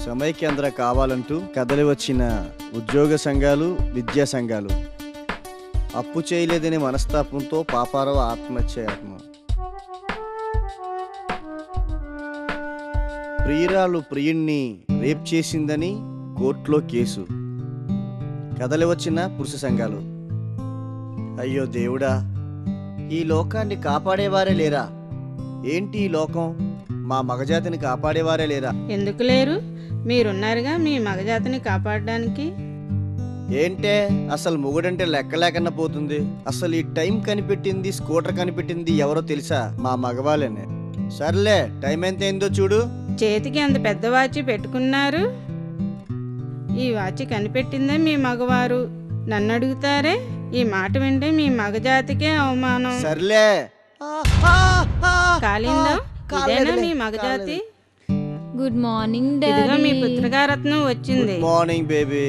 సమైక్యాంధ్ర కావాలంటూ కదలి వచ్చిన ఉద్యోగ సంఘాలు, విద్యా సంఘాలు అప్పు చేయలేదని మనస్తాపంతో పాపారావు ఆత్మహత్యాయత్నం. ప్రియురాలు ప్రియుణ్ణి రేప్ చేసిందని కోర్టులో కేసు. కదలి వచ్చిన పురుష సంఘాలు. అయ్యో దేవుడా, ఈ లోకాన్ని కాపాడేవారే లేరా? ఏంటి ఈ లోకం? మా మగజాతిని కాపాడేవారే లేరా? ఎందుకు లేరు? మీరున్నారుగా మీ మగజాతిని కాపాడడానికి. ఏంటే అసలు మొగుడంటే లెక్క లేకన్నా పోతుంది. అసలు ఈ టైం కనిపెట్టింది, స్కూటర్ కనిపెట్టింది ఎవరో తెలుసా? మా మగవాళ్ళనే. సర్లే, టైం ఎంత అయిందో చూడు. చేతికి అంత పెద్ద వాచి పెట్టుకున్నారు. ఈ వాచి కనిపెట్టిందే మీ మగవారు. నన్ను అడుగుతారే? ఈ మాట వింటే మీ మగజాతికే అవమానం. సర్లే, కాలిందా? ఇదేనా మీ మగజాతి? Good morning daddy. ఇదిగో మీ పుత్రికారత్నం వచ్చింది. Good morning baby.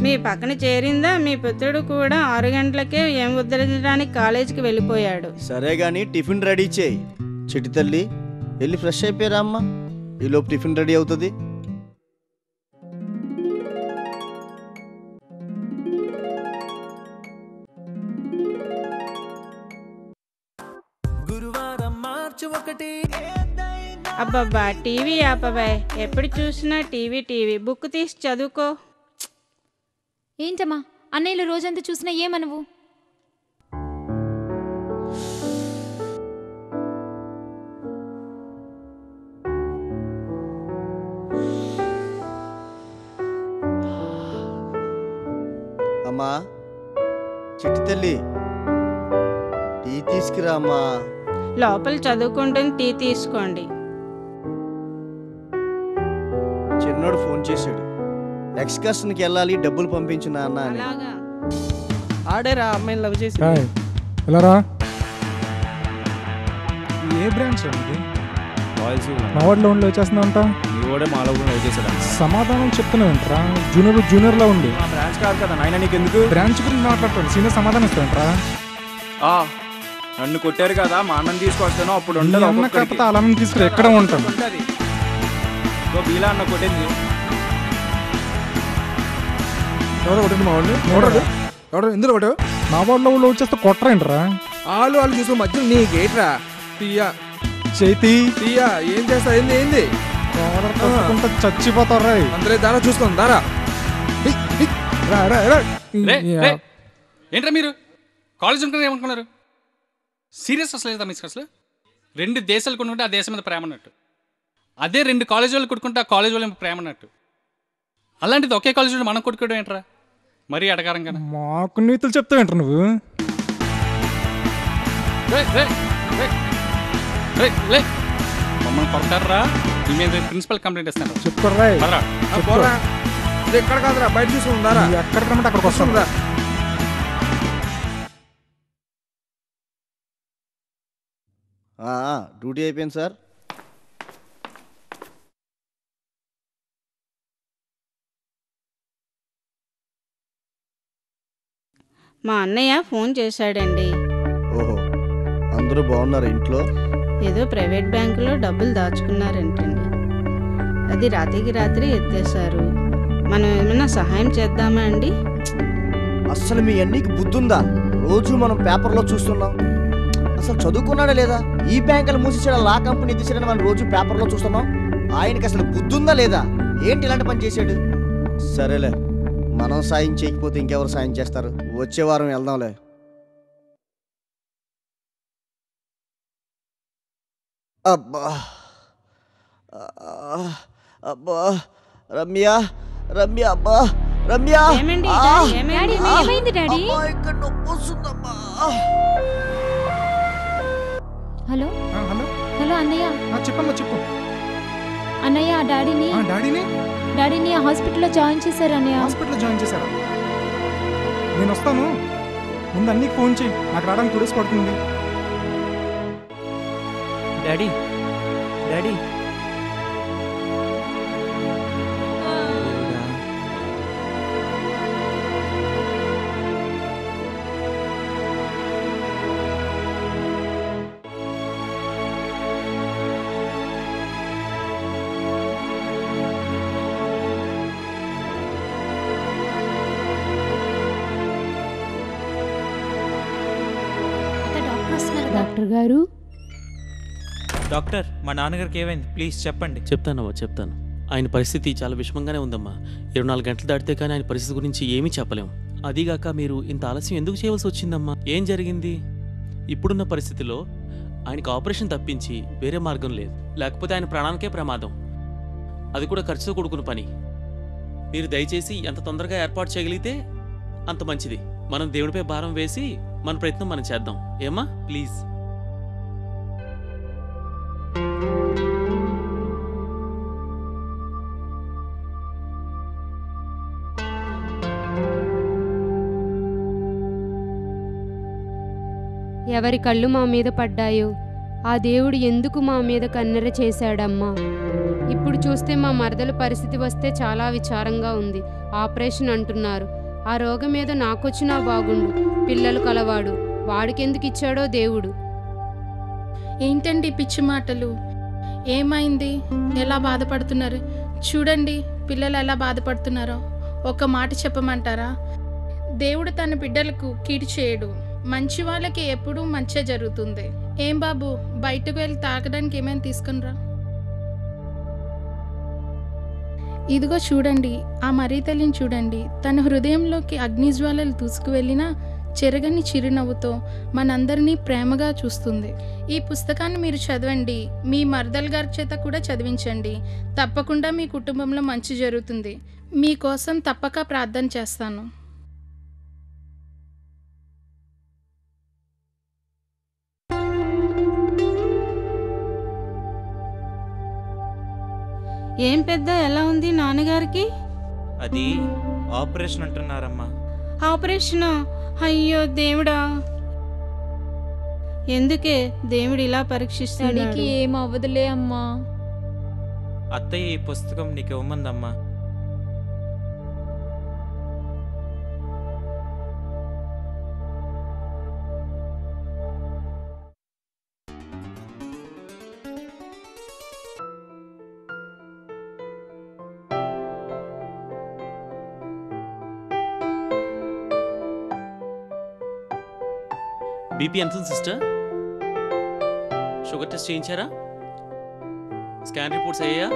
మీ పక్కన చేరిందా? మీ పుత్రుడు కూడా 6 గంటలకే ఏం ఉద్ధరించడానికి కాలేజీకి వెళ్ళిపోయాడు. సరే గాని టిఫిన్ రెడీ చేయి. చిట్టి తల్లి, వెళ్ళి ఫ్రెష్ అయిపోయారా అమ్మా? ఈలోపు టిఫిన్ రెడీ అవుతుంది. అబ్బబ్బా, టీవీ ఆపబాయ్. ఎప్పుడు చూసినా టీవీ టీవీ. బుక్ తీసి చదువుకో. ఏంటమ్మా అన్నయ్యలు రోజంతా చూసినా ఏమనవు? అమ్మా, చిట్టి తల్లి, టీ తీసుకురా అమ్మా. లోపల చదువుకుంటుంది, టీ తీసుకోండి. చిన్నోడు ఫోన్ చేశాడు. ఎక్స్కర్షన్కి వెళ్ళాలి, డబ్బులు పంపించు నాన్న అని. అలాగా? ఆడేరా అమ్మాయిని లవ్ చేసి. ఎలా ఏ బ్రాంచ్ అండి? మా వాడు లోన్లో వచ్చేస్తున్నా ఉంటా. సమాధానం చెప్తున్నా ఉంటారా? జూనియర్లో ఉండి బ్రాంచ్ కాదు కదా నాయన, నీకు ఎందుకు బ్రాంచ్ గురించి మాట్లాడతాడు. సీనియర్ సమాధానం ఇస్తాంట్రా? నన్ను కొట్టారు కదా, మా అన్నం తీసుకొస్తాను అప్పుడు ఉండదు. అన్న కాకపోతే అలా తీసుకుని ఎక్కడ ఉంటాను. బీలా అన్న కొట్టింది. ఎవరో కొట్టింది మా వాళ్ళు. ఎవడో ఎందులో కొట్టావు? మా వాళ్ళలో వాళ్ళు వచ్చేస్తే కొట్టరేంట్రా? వాళ్ళు చూసుకుని మధ్య నీ గేట్రా తీయా చేతి తీయా. ఏం చేస్తా? ఏంది ఏంది చచ్చిపోతారు రా. అందరే దారా చూసుకోండి. దారా ఏంట్రా మీరు కాలేజ్ అనుకున్నారు? ఏమనుకున్నారు? సీరియస్ అసలు లేదా మీ అసలు? 2 దేశాలు కొనుక్కుంటే ఆ దేశం మీద ప్రేమ ఉన్నట్టు. అదే 2 కాలేజ్ వాళ్ళు కొట్టుకుంటే ఆ కాలేజ్ వాళ్ళ మీద ప్రేమ ఉన్నట్టు. అలాంటిది ఒకే కాలేజ్ వాళ్ళు మనం కొట్టుకోవడం ఏంట్రా? మరీ అడగారంగా. మాకు నీతులు చెప్తావేంట నువ్వు? మమ్మల్ని కొడతారా? నీ మీద ప్రిన్సిపల్ కంప్లైంట్ ఇస్తాను. చెప్పుకోరా. పోరా, ఇది ఎక్కడ కాదురా, బయట చూసుకుని దారా. ఎక్కడ రమ్మంటే అక్కడికి వస్తాను రా. డ్యూటీ అయిపోయింది సార్. మా అన్నయ్య ఫోన్ చేశాడండి. ఓహో, అందరూ బాగున్నారు ఇంట్లో? ఏదో ప్రైవేట్ బ్యాంకులో డబ్బులు దాచుకున్నారంటండి. అది రాత్రికి రాత్రి ఎత్తేశారు. మనం ఏమైనా సహాయం చేద్దామా అండి? అసలు మీ అన్నికి బుద్ధి ఉందా? రోజు మనం పేపర్లో చూస్తున్నాం. అసలు చదువుకున్నాడా లేదా? ఈ బ్యాంకులు మూసేసాడు, లా కంపెనీ తీసాడని మనం రోజు పేపర్లో చూస్తున్నాం. ఆయనకి అసలు బుద్ధి ఉందా లేదా? ఏంటి ఇలాంటి పని చేశాడు? సరేలే, మనం సాయం చేయకపోతే ఇంకెవరు సాయం చేస్తారు? వచ్చే వారం వెళ్దాంలే. అబ్బా అబ్బా, రమ్య రమ్య, అబ్బా రమ్య, ఏమండి? ఏమైంది? ఏమైంది డాడీ? ఇక్కడ నొప్పి వస్తుందమ్మా. హలో హలో హలో అన్నయ్య. చెప్పమ్మా, చెప్పు. అన్నయ్య డాడీని డాడీని హాస్పిటల్లో జాయిన్ చేశారు అన్నయ్య. హాస్పిటల్లో జాయిన్ చేశారా? నేను వస్తాను, ముందు అన్నికి ఫోన్ చేయి, నాకు రావడానికి 2 days పడుతుంది. డాడీ డాడీ డాక్టర్ గారు, డాక్టర్, మా నాన్నగారికి ఏమైంది? ప్లీజ్ చెప్పండి. చెప్తానమ్మా, చెప్తాను. ఆయన పరిస్థితి చాలా విషమంగానే ఉందమ్మా. 24 గంటలు దాటితే కానీ ఆయన పరిస్థితి గురించి ఏమీ చెప్పలేం. అదీగాక మీరు ఇంత ఆలస్యం ఎందుకు చేయవలసి వచ్చిందమ్మా? ఏం జరిగింది? ఇప్పుడున్న పరిస్థితిలో ఆయనకు ఆపరేషన్ తప్పించి వేరే మార్గం లేదు. లేకపోతే ఆయన ప్రాణానికే ప్రమాదం. అది కూడా ఖర్చుతో కూడుకున్న పని. మీరు దయచేసి ఎంత తొందరగా ఏర్పాటు చేయగలిగితే అంత మంచిది. మనం దేవుడిపై భారం వేసి మన ప్రయత్నం మనం చేద్దాం. ఏమా? ప్లీజ్. ఎవరి కళ్ళు మా మీద పడ్డాయో ఆ దేవుడు ఎందుకు మా మీద కన్నెర చేశాడమ్మా. ఇప్పుడు చూస్తే మా మరదల పరిస్థితి వస్తే చాలా విచారంగా ఉంది. ఆపరేషన్ అంటున్నారు. ఆ రోగం ఏదో నాకొచ్చినా బాగుండు. పిల్లలు కలవాడు, వాడికెందుకు ఇచ్చాడో దేవుడు. ఏంటండి పిచ్చి మాటలు? ఏమైంది? ఎలా బాధపడుతున్నారు? చూడండి పిల్లలు ఎలా బాధపడుతున్నారో. ఒక మాట చెప్పమంటారా? దేవుడు తన బిడ్డలకు కీడు చేయడు. మంచి వాళ్ళకి ఎప్పుడూ మంచే జరుగుతుంది. ఏం బాబు, బయటకు వెళ్ళి తాగడానికి ఏమైనా తీసుకునిరా. ఇదిగో చూడండి, ఆ మరీ తల్లిని చూడండి. తన హృదయంలోకి అగ్నిజ్వాలలు దూసుకువెళ్ళినా చెరగని చిరునవ్వుతో మనందరినీ ప్రేమగా చూస్తుంది. ఈ పుస్తకాన్ని మీరు చదవండి. మీ మర్దల్ గారి చేత కూడా చదివించండి. తప్పకుండా మీ కుటుంబంలో మంచి జరుగుతుంది. మీకోసం తప్పక ప్రార్థన చేస్తాను. ఏం పెద్ద, ఎలా ఉంది నాన్నగారికి? అది ఆపరేషన్ అంటున్నారమ్మా. ఆపరేషనా? అయ్యో దేవుడా, ఎందుకే దేవుడు ఇలా పరీక్షిస్తాడు? డాడీకి ఏం అవ్వదులే అమ్మా. అత్తయ్య ఈ పుస్తకం నీకు ఇవ్వమందమ్మా. బీపీ ఎంత ఉంది సిస్టర్? షుగర్ టెస్ట్ చేయించారా? స్కాన్ రిపోర్ట్స్ అయ్యాయా?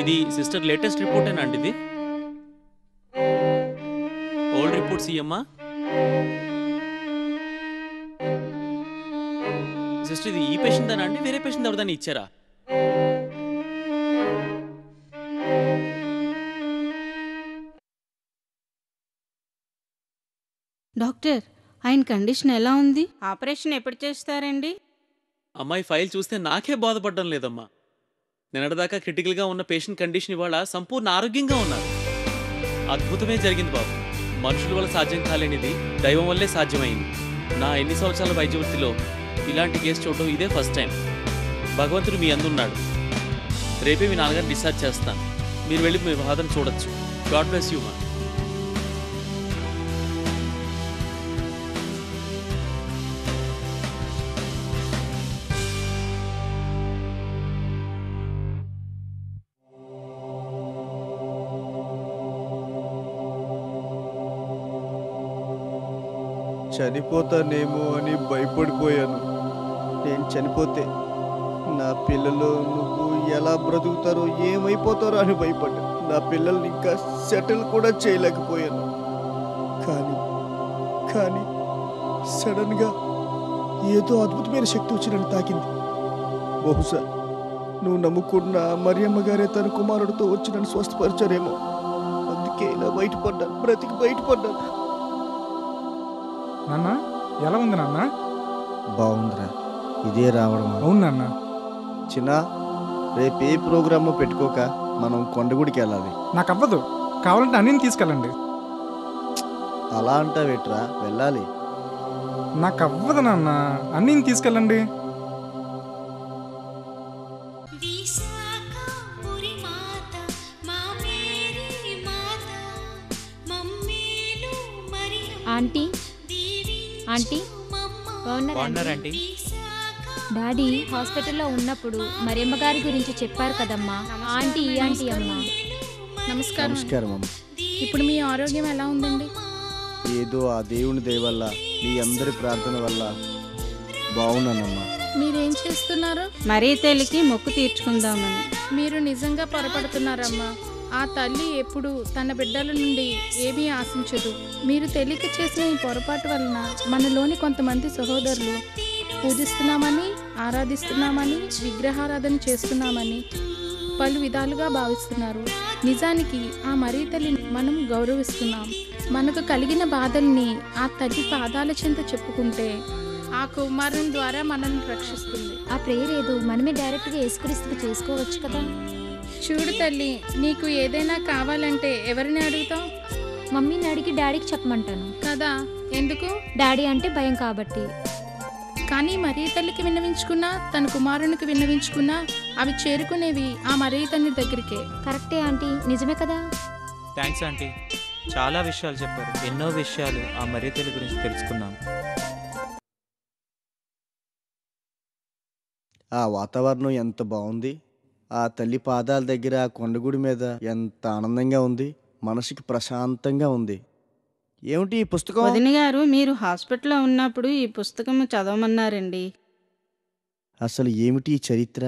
ఇది సిస్టర్ లేటెస్ట్ రిపోర్టేనా అండి? ఇది ఓల్డ్ రిపోర్ట్స్ ఇయ్యమ్మా. సిస్టర్, ఇది ఈ పేషెంట్ దానా అండి, వేరే పేషెంట్ ఎవరిదాన్ని ఇచ్చారా? డాక్టర్, ఆయన కండిషన్ ఎలా ఉంది? ఆపరేషన్ ఎప్పుడు చేస్తారండి? అమ్మాయి ఫైల్ చూస్తే నాకే బాధపడడం లేదమ్మా. నిన్నటిదాకా క్రిటికల్గా ఉన్న పేషెంట్ కండిషన్ ఇవాళ సంపూర్ణ ఆరోగ్యంగా ఉన్నారు. అద్భుతమే జరిగింది బాబు. మనుషుల వల్ల సాధ్యం కాలేనిది దైవం వల్లే సాధ్యమైంది. నా ఎన్ని సంవత్సరాల వైద్య వృత్తిలో ఇలాంటి కేసు చూడటం ఇదే ఫస్ట్ టైం. భగవంతుడు మీ అందున్నాడు. రేపే మీ నాన్నగారిని డిశ్చార్జ్ చేస్తాను. మీరు వెళ్ళి మీ బాధను చూడొచ్చు. గాడ్ బ్లెస్ యూ మా. చనిపోతానేమో అని భయపడిపోయాను. నేను చనిపోతే నా పిల్లలు నువ్వు ఎలా బ్రతుకుతారో ఏమైపోతారో అని భయపడ్డాను. నా పిల్లల్ని ఇంకా సెటిల్ కూడా చేయలేకపోయాను. కానీ సడన్గా ఏదో అద్భుతమైన శక్తి వచ్చి నన్ను తాకింది. బహుశా నువ్వు నమ్ముకున్న మరియమ్మ గారే తన కుమారుడితో వచ్చి నన్ను స్వస్థపరిచారేమో. అందుకే ఇలా బ్రతికి బయటపడ్డాను. నాన్న ఎలా ఉంది నాన్న? బాగుందిరా, ఇదే రావడం. అవును నాన్న. చిన్న, రేపు ఏ ప్రోగ్రామో పెట్టుకోక మనం కొండగుడికి వెళ్ళాలి. నాకు అవ్వదు, కావాలంటే అన్నీని తీసుకెళ్ళండి. అలా అంటావేట్రా, వెళ్ళాలి. నాకు అవ్వదు నాన్న, అన్నీని తీసుకెళ్ళండి. ఆంటీ ఆంటీ బాగున్నారా ఆంటీ? డాడీ హాస్పిటల్లో ఉన్నప్పుడు మరియమ్మ గారి గురించి చెప్పారు కదమ్మా. ఆంటీ ఈ ఆంటీ అమ్మా. నమస్కారం. నమస్కారం అమ్మ. ఇప్పుడు మీ ఆరోగ్యం ఎలా ఉందండి? ఏదో ఆ దేవుని దయ వల్ల, మీ అందరి ప్రార్థన వల్ల బాగున్నానమ్మా. మీరేం చేస్తున్నారు? మరీ తల్లికి మొక్కు తీర్చుకుందామని. మీరు నిజంగా పొరపడుతున్నారమ్మా. ఆ తల్లి ఎప్పుడు తన బిడ్డల నుండి ఏమీ ఆశించదు. మీరు తెలియక చేసిన ఈ పొరపాటు వలన మనలోని కొంతమంది సహోదరులు పూజిస్తున్నామని, ఆరాధిస్తున్నామని, విగ్రహారాధన చేస్తున్నామని పలు విధాలుగా భావిస్తున్నారు. నిజానికి ఆ మరీ తల్లిని మనం గౌరవిస్తున్నాం. మనకు కలిగిన బాధల్ని ఆ తల్లి పాదాల చెంత చెప్పుకుంటే ఆ కుమారుని ద్వారా మనల్ని రక్షిస్తుంది. ఆ ప్రేయర్ ఏదో మనమే డైరెక్ట్గా యేసుక్రీస్తుకు చేసుకోవచ్చు కదా. చూడు తల్లి, నీకు ఏదైనా కావాలంటే ఎవరిని అడుగుతావు? మమ్మీని అడిగి డాడీకి చెప్పమంటాను కదా. ఎందుకు? డాడీ అంటే భయం కాబట్టి. కానీ మరీ తల్లికి విన్నవించుకున్నా, తన కుమారునికి విన్నవించుకున్నా అవి చేరుకునేవి ఆ మరీ తల్లి దగ్గరికే. కరెక్టే ఆంటీ, నిజమే కదా. థ్యాంక్స్ ఆంటీ, చాలా విషయాలు చెప్పారు. ఎన్నో విషయాలు ఆ మరీ తల్లి గురించి తెలుసుకున్నాం. ఆ వాతావరణం ఎంత బాగుంది. ఆ తల్లి పాదాల దగ్గర, ఆ కొండగుడి మీద ఎంత ఆనందంగా ఉంది. మనసుకి ప్రశాంతంగా ఉంది. ఏమిటి ఈ పుస్తకం? వదిన గారు, మీరు హాస్పిటల్లో ఉన్నప్పుడు ఈ పుస్తకం చదవమన్నారండి. అసలు ఏమిటి ఈ చరిత్ర?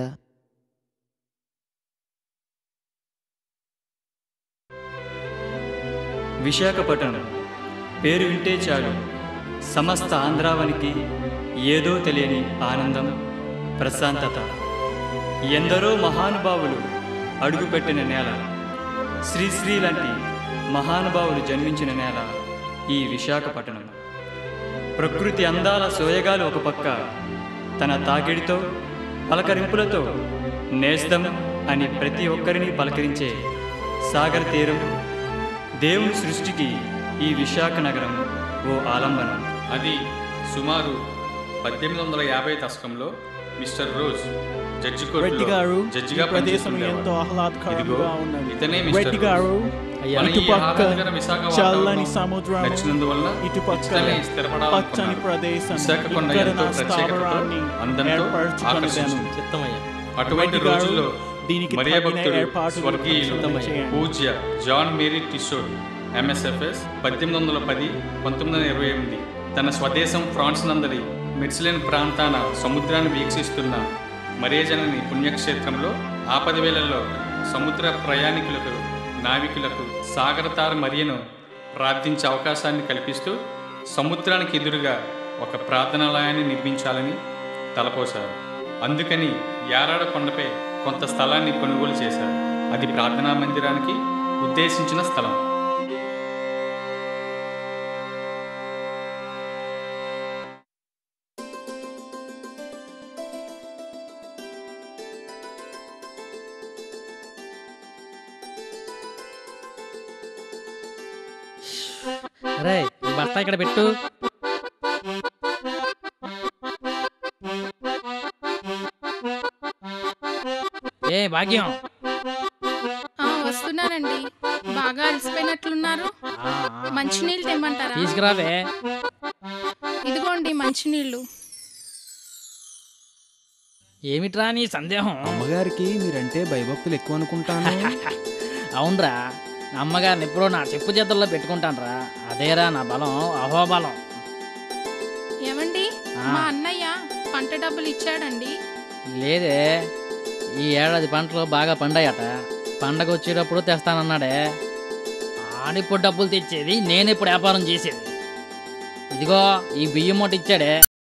విశాఖపట్నం పేరు వింటే చాలు సమస్త ఆంధ్రావనికి ఏదో తెలియని ఆనందం, ప్రశాంతత. ఎందరో మహానుభావులు అడుగుపెట్టిన నేల, శ్రీశ్రీ లాంటి మహానుభావులు జన్మించిన నేల ఈ విశాఖపట్నం. ప్రకృతి అందాల సోయగాలు ఒక పక్క, తన తాకిడితో పలకరింపులతో నేస్తం అని ప్రతి ఒక్కరిని పలకరించే సాగర్ తీరం, దేవుని సృష్టికి ఈ విశాఖ నగరం ఓ ఆలంబనం. అది సుమారు 1850 దశకంలో మిస్టర్ రోజ్ జడ్జి కోర్టులో జడ్జిగా పనిచేస్తుండేవాడు. ఇదిగో ఇతనే మిస్టర్ రోజ్. మన ఈ ఆహ్లాదకర విశాఖ వాతావరణం నచ్చినందువల్ల ఇతనే స్థిరపడాలనుకున్నాడు. విశాఖ కొండ ఎంతో ప్రత్యేకతతో అందంతో ఆకర్షించింది. అటువంటి రోజుల్లో మరియ భక్తుడు స్వర్గీయులు పూజ్య జాన్ మేరీ టిస్సోర్ ఎంఎస్ఎఫ్ఎస్ 1810-1928 తన స్వదేశం ఫ్రాన్స్ నందలి మెర్సిలెన్ ప్రాంతాన సముద్రాన్ని వీక్షిస్తున్న మరియజనని పుణ్యక్షేత్రంలో ఆపద వేళల్లో సముద్ర ప్రయాణికులకు, నావికులకు సాగరతార మరియను ప్రార్థించే అవకాశాన్ని కల్పిస్తూ సముద్రానికి ఎదురుగా ఒక ప్రార్థనాలయాన్ని నిర్మించాలని తలపోశారు. అందుకని యారాడ కొండపై కొంత స్థలాన్ని కొనుగోలు చేశారు. అది ప్రార్థనా మందిరానికి ఉద్దేశించిన స్థలం. రే బస్తా ఇక్కడ పెట్టు. ఏ భాగ్యం, వస్తున్నానండి. బాగా అలసిపోయినట్లున్నారు. మంచినీళ్ళు తెమ్మంటారా? తీసుకురావే. ఇదిగోండి మంచినీళ్ళు. ఏమిట్రా నీ సందేహం? అమ్మగారికి మీరంటే భయభక్తులు ఎక్కువ అనుకుంటాను. అవునరా, అమ్మగారిని ఎప్పుడో నా చెప్పు చేతుల్లో పెట్టుకుంటానరా. అదేరా నా బలం, అహోబలం. ఏమండి, మా అన్నయ్య పంట డబ్బులు ఇచ్చాడండి? లేదే, ఈ ఏడాది పంటలు బాగా పండాయట. పండగ వచ్చేటప్పుడు తెస్తానన్నాడే. ఆడిప్పుడు డబ్బులు తెచ్చేది, నేను ఇప్పుడు వ్యాపారం చేసేది. ఇదిగో ఈ బియ్యం మూట ఇచ్చాడే,